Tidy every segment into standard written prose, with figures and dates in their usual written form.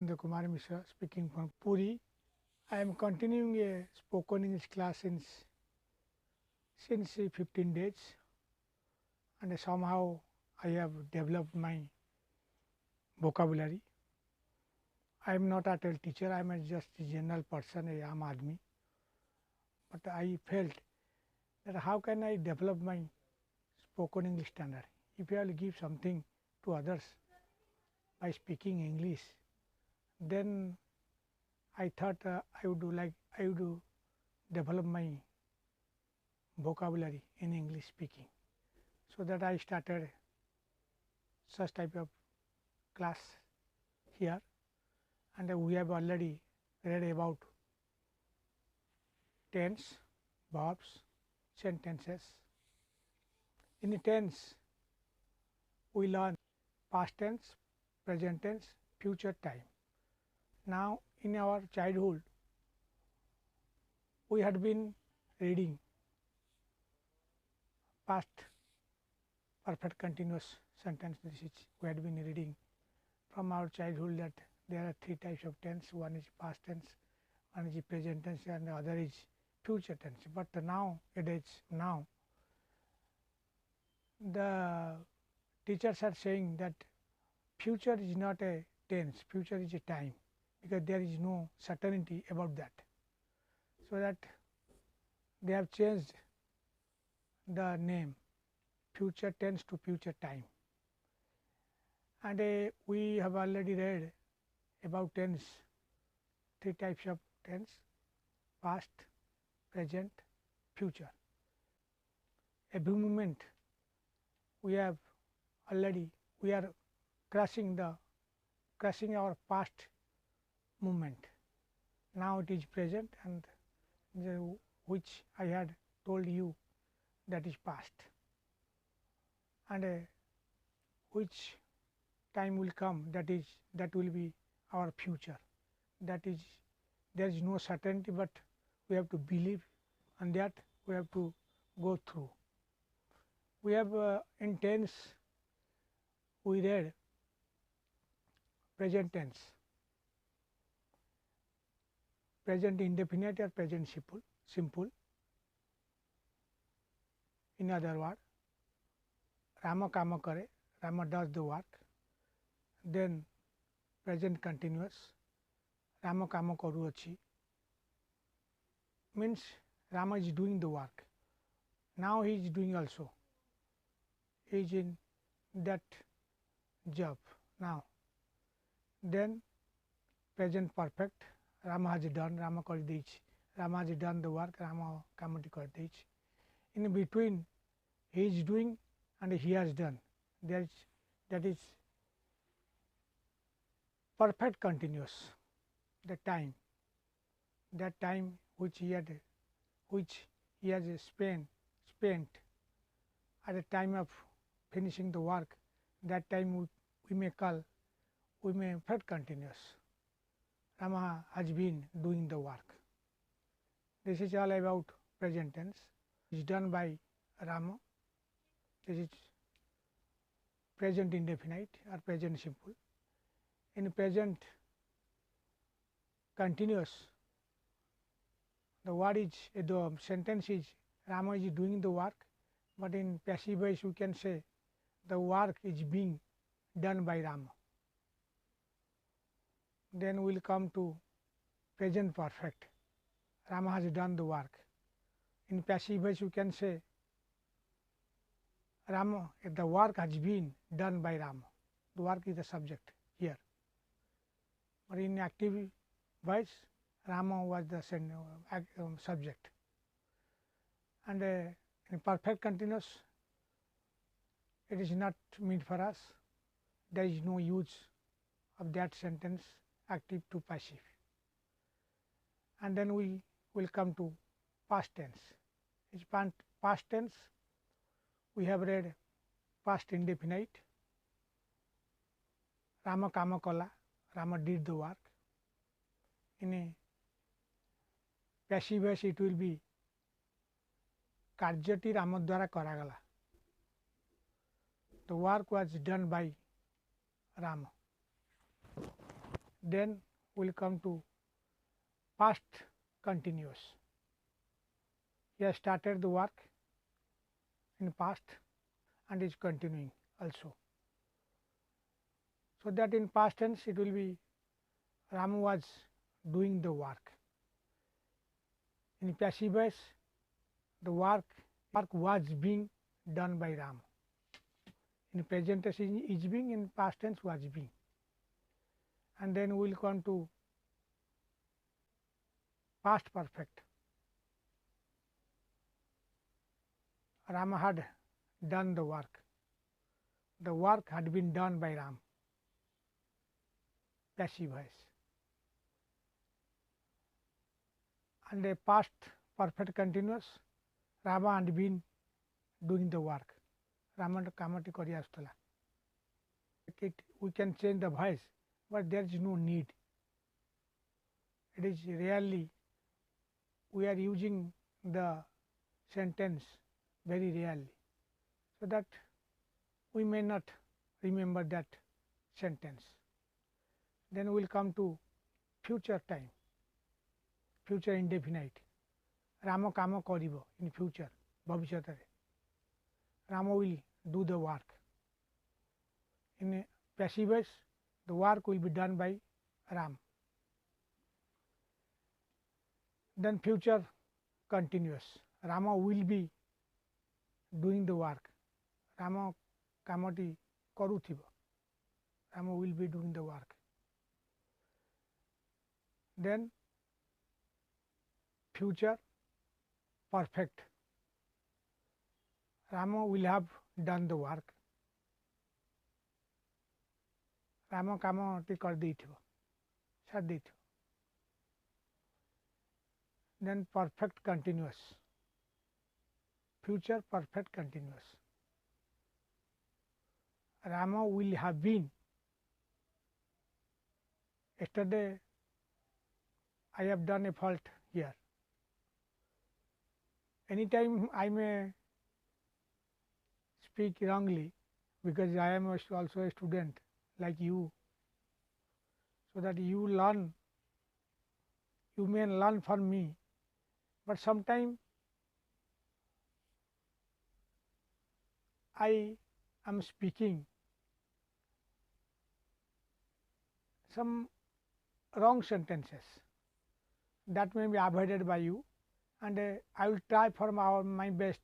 The Kumar Mishra speaking from Puri. I am continuing a spoken English class since 15 days, and somehow I have developed my vocabulary. I am not at all teacher, I am just a general person, a aam aadmi, but I felt that how can I develop my spoken English standard? If I will give something to others by speaking English, then I thought I would develop my vocabulary in English speaking. So that I started such type of class here, and we have already read about tense, verbs, sentences. In the tense, we learn past tense, present tense, future time. Now, in our childhood, we had been reading past perfect continuous sentence. This is we had been reading from our childhood that there are three types of tense. One is past tense, one is present tense, and the other is future tense. But now the teachers are saying that future is not a tense, future is a time, because there is no certainty about that. So that they have changed the name future tense to future time. And we have already read about tense, three types of tense: past, present, future. Every moment we are crushing our past movement. Now it is present, and which I had told you that is past, and which time will come, that will be our future. That is, there is no certainty, but we have to believe, and that we have to go through. We have in tense we read present tense, present indefinite or present simple. In other words, Rama kama kare, Rama does the work. Then present continuous, Rama kama karuachi, means Rama is doing the work. Now he is doing also. He is in that job now. Then present perfect, Rama has done, Rama kar deich, Rama has done the work, Rama kamati kar deich. In between, he is doing and he has done. That is perfect continuous. The time, that time which he has spent at the time of finishing the work, that time we may perfect continuous. Rama has been doing the work. This is all about present tense. It is done by Rama. This is present indefinite or present simple. In present continuous, the sentence is Rama is doing the work, but in passive voice we can say the work is being done by Rama. Then we will come to present perfect. Rama has done the work. In passive voice you can say Rama, the work has been done by Rama. The work is the subject here. But in active voice, Rama was the subject. And in perfect continuous, it is not meant for us. There is no use of that sentence, active to passive. And then we will come to past tense. It's past tense. We have read past indefinite, Rama kama kala, Rama did the work. In a passive voice it will be କାର୍ଯ୍ୟଟି ରାମ ଦ୍ୱାରା କରାଗଲା. The work was done by Rama. Then we will come to past continuous. He has started the work in past and is continuing also. So that in past tense it will be Ramu was doing the work. In passive voice, the work was being done by Ram. In present tense is being, in past tense was being. And then we will come to past perfect. Rama had done the work. The work had been done by Ram. Passive voice. And a past perfect continuous, Rama had been doing the work. Rama kamati kari astala. We can change the voice, but there is no need. It is rarely we are using the sentence very rarely, so that we may not remember that sentence. Then we will come to future time, future indefinite. Rama kama karibo in future, bhavishyatare. Rama will do the work. In passive voice, the work will be done by Ram. Then future continuous. Rama will be doing the work. Rama kamati karuthiba. Rama will be doing the work. Then future perfect. Rama will have done the work. Rama kamati kar deyithiba, sar deyithiba. Then perfect continuous. Future perfect continuous. Rama will have been. Yesterday I have done a fault here. Anytime I may speak wrongly, because I am also a student like you, so that you learn, you may learn from me, but sometimes I am speaking some wrong sentences that may be avoided by you, and I will try for my best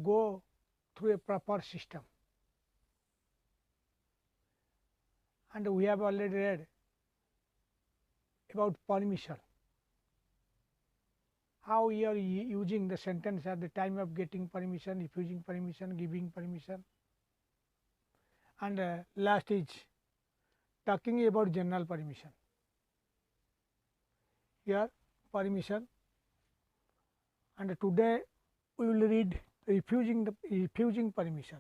go through a proper system. And we have already read about permission, how you are using the sentence at the time of getting permission, refusing permission, giving permission. And last is talking about general permission. Here permission, and today we will read refusing permission.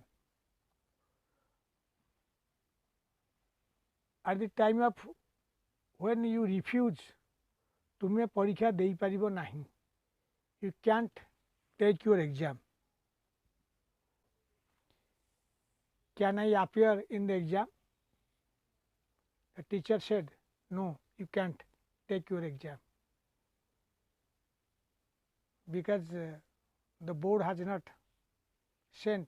At the time of when you refuse, तुमे परीक्षा देई परिबो नहीं, you can't take your exam. Can I appear in the exam? The teacher said, no, you can't take your exam, because the board has not sent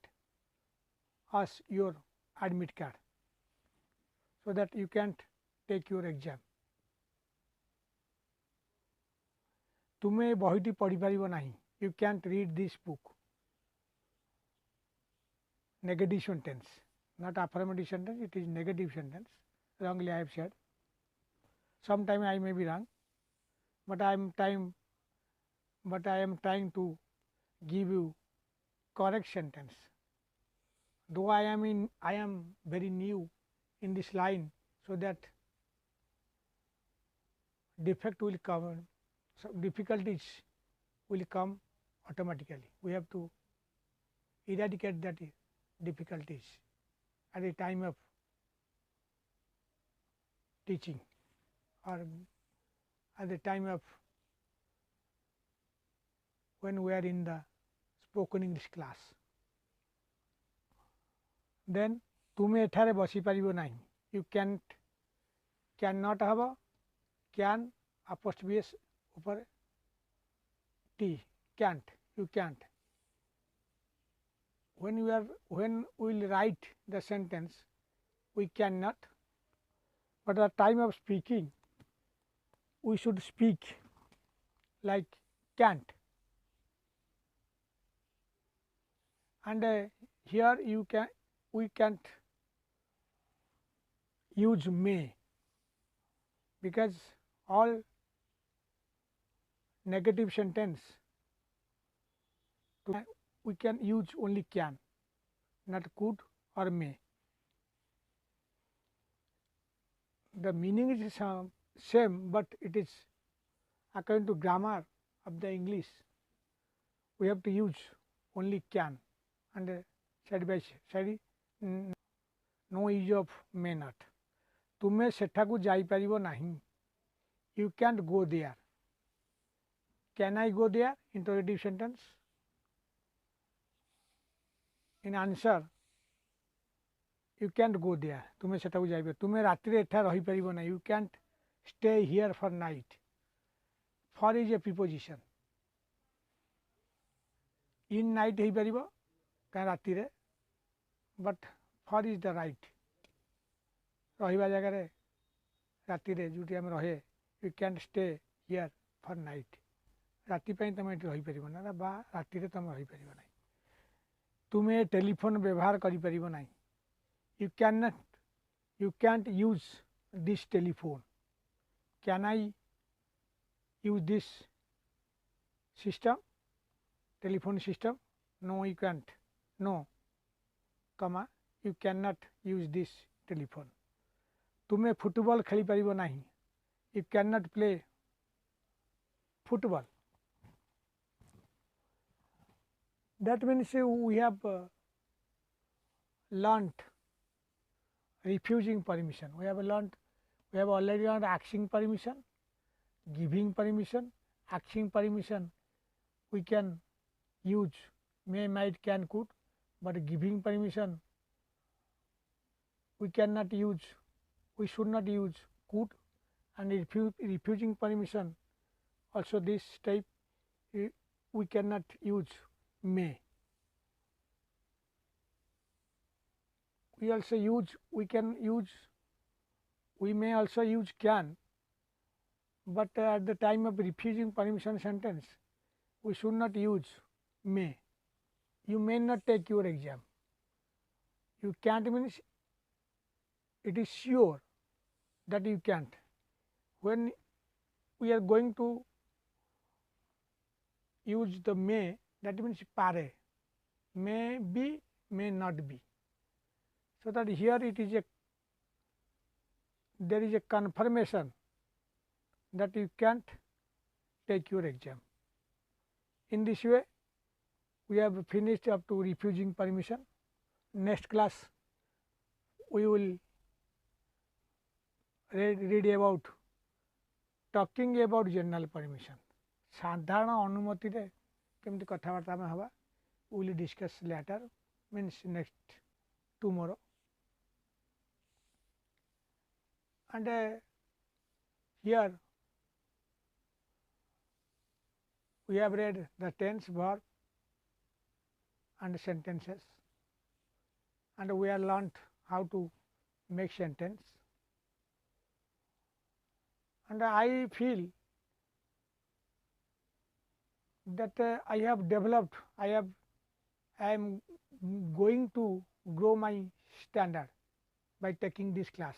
us your admit card, so that you can't take your exam. तुमे बहिटी पढ़ी पारिबो नहीं, you can't read this book. Negative sentence, not affirmative sentence, it is negative sentence. Wrongly I have said. Sometime I may be wrong, but I am trying to give you correct sentence. Though I am very new in this line, so that defect will come, so difficulties will come automatically. We have to eradicate that difficulties at the time of teaching, or at the time of when we are in the spoken English class. Then तुमे एठारे बसी पारिबो नहीं, you can't can not hub can apostrophe s ऊपर t can't you can't when we will write the sentence we cannot but at the time of speaking we should speak like can't and here we can't use may because all negative sentence we can use only can, not could or may. The meaning is same, but it is according to grammar of the English we have to use only can and side by side no use of may not. तुमे सेठाकू जाई परिबो नहीं, you can't go there. Can I go there? Interrogative sentence. In answer, you can't go there. तुमे सेठाकू जाइबे. तुमे रात्रि एठा रही परिबो नहीं. You can't stay here for night. For is a preposition. In night ही परिबो का रात्रि रे, but for is the right. रहिबा जगह रे राति रे जुटी हम रहे you can stay here for night राति पे तुम रही पार ना बा राति रे तुम रही पार ना तुम्हें टेलीफोन व्यवहार करि परिबो नाही you can't use this telephone can I use this system telephone system no you can't no comma you can not use this telephone तुम्हें फुटबॉल खेली परिबो नहीं you can not play football that means we have learnt refusing permission we have already learned asking permission giving permission asking permission we can use may might can could but giving permission we cannot use we should not use could and refusing permission also this type we cannot use may. We also use we may also use can, but at the time of refusing permission sentence we should not use may. You may not take your exam. You can't means it is sure that you can't. When we are going to use the may, that means pare, may be, may not be. So that here it is there is a confirmation that you can't take your exam. In this way, we have finished up to refusing permission. Next class, we will read about talking about general permission. साधारण अनुमति रे केमती कथबार्ता में हवा we will discuss later means next tomorrow and here we have read the tense verb and sentences and we have learnt how to make sentence and I feel that I have developed, I am going to grow my standard by taking this class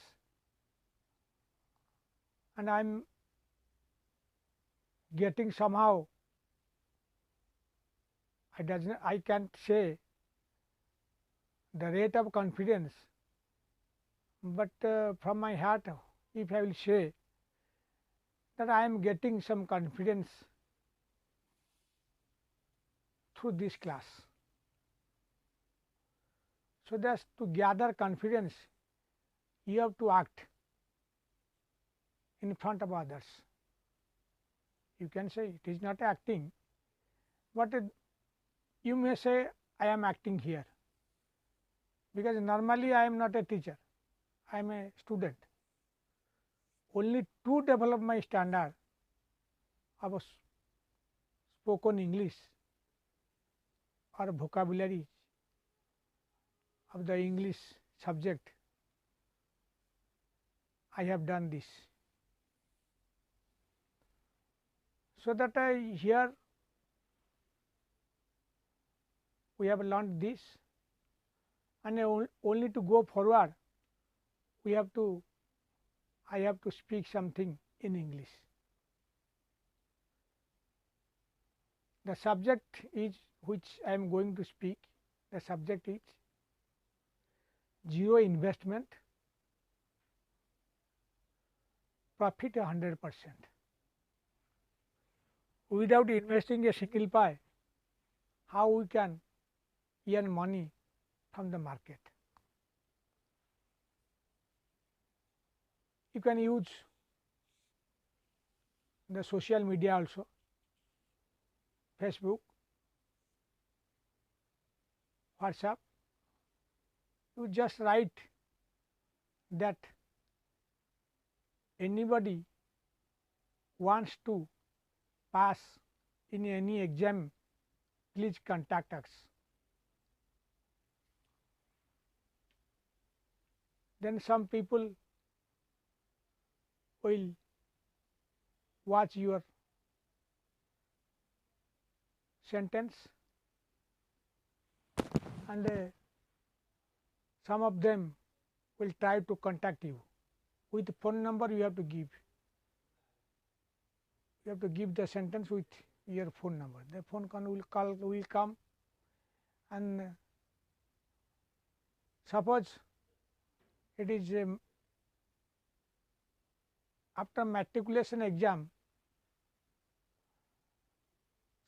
and I am getting somehow I can't say the rate of confidence, but from my heart if I will say that I am getting some confidence through this class. So that to gather confidence you have to act in front of others. You can say it is not acting, but you may say I am acting here because normally I am not a teacher, I am a student. only to develop my standard of spoken English or vocabulary of the English subject, I have done this. So that here we have learned this, and only to go forward we have to, I have to speak something in English. The subject is which I am going to speak, the subject is zero investment, profit 100%. Without investing a single pie, how we can earn money from the market? You can use the social media also, Facebook, WhatsApp. You just write that anybody wants to pass in any exam, please contact us. Then some people will watch your sentence, and some of them will try to contact you with the phone number. You have to give. You have to give the sentence with your phone number. The phone call will come, and suppose it is after matriculation exam,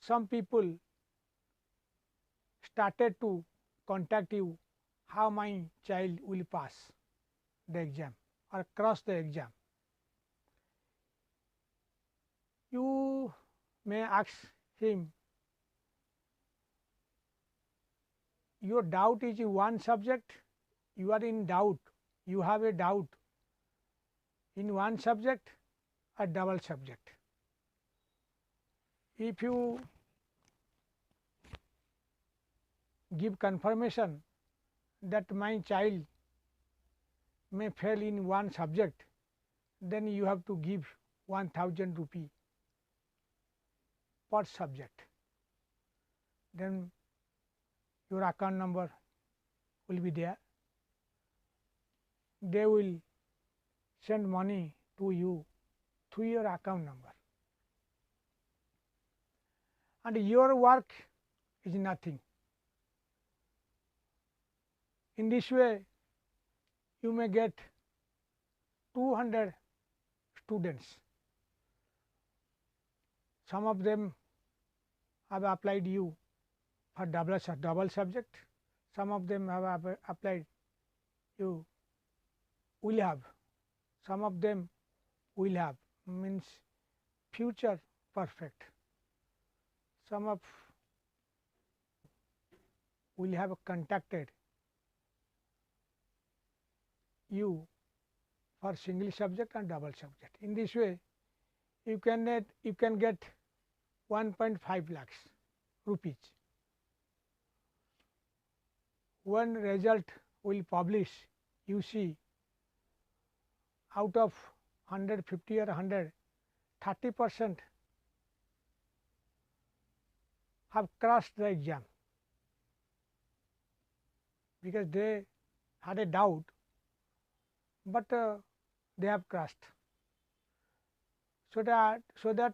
some people started to contact you how my child will pass the exam or cross the exam. You may ask him, your doubt is in one subject, you are in doubt, you have a doubt in one subject or double subject. If you give confirmation that my child may fail in one subject, then you have to give 1000 rupee per subject. Then your account number will be there. They will send money to you through your account number, and your work is nothing. In this way, you may get 200 students. Some of them have applied you for double subject. Some of them have applied you will have. Some of them will have, means future perfect. Some of will have contacted you for single subject and double subject. In this way, you can get 1.5 lakhs rupees. When result will publish, you see out of 150 or 100, 30% have crossed the exam because they had a doubt, but they have crossed. So that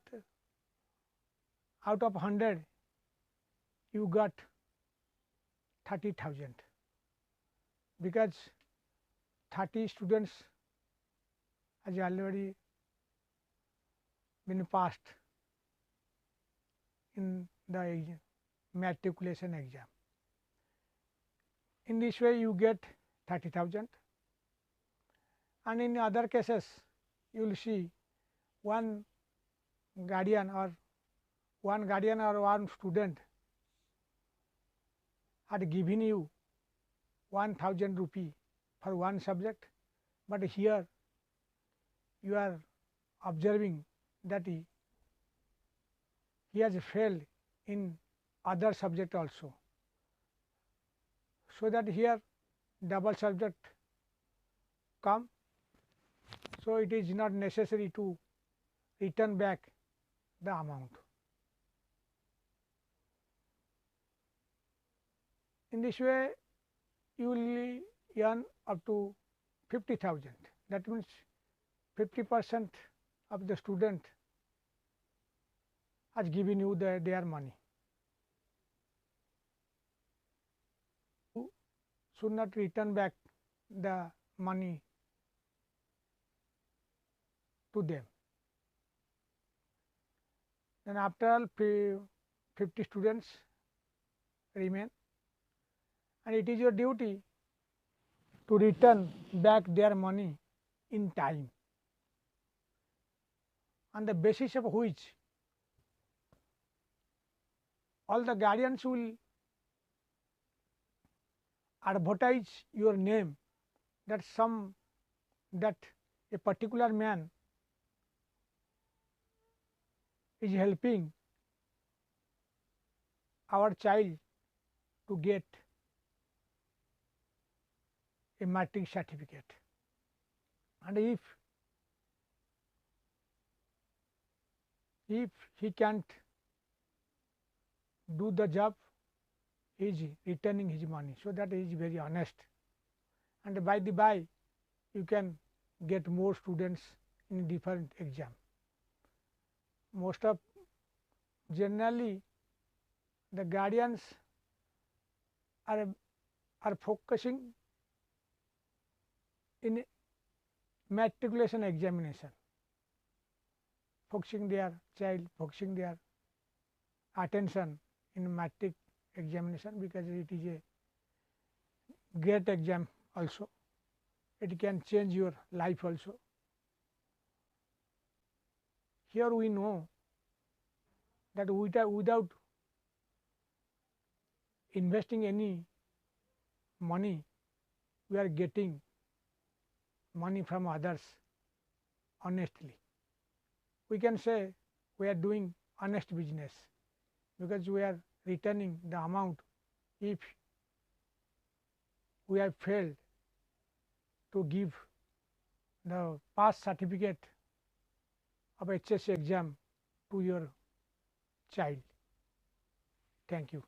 out of 100 you got 30,000, because 30 students has already been passed in the matriculation exam. In this way you get 30,000, and in other cases you will see one guardian or one student had given you 1000 rupee for one subject, but here you are observing that he has failed in other subject also. So that here double subject come, so it is not necessary to return back the amount. In this way you will earn up to 50,000. That means 50% of the student has given you their money. You should not return back the money to them. Then after all 50 students remain, and it is your duty to return back their money in time, on the basis of which all the guardians will advertise your name, that a particular man is helping our child to get a matric certificate. And if he can't do the job, he is returning his money. So that is very honest. And by the by, you can get more students in different exam. Most of generally the guardians are focusing in matriculation examination, focusing their child, focusing their attention in matric examination, because it is a great exam also. It can change your life also. Here we know that without investing any money, we are getting money from others honestly. We can say we are doing honest business, because we are returning the amount if we have failed to give the pass certificate of HSC exam to your child. Thank you.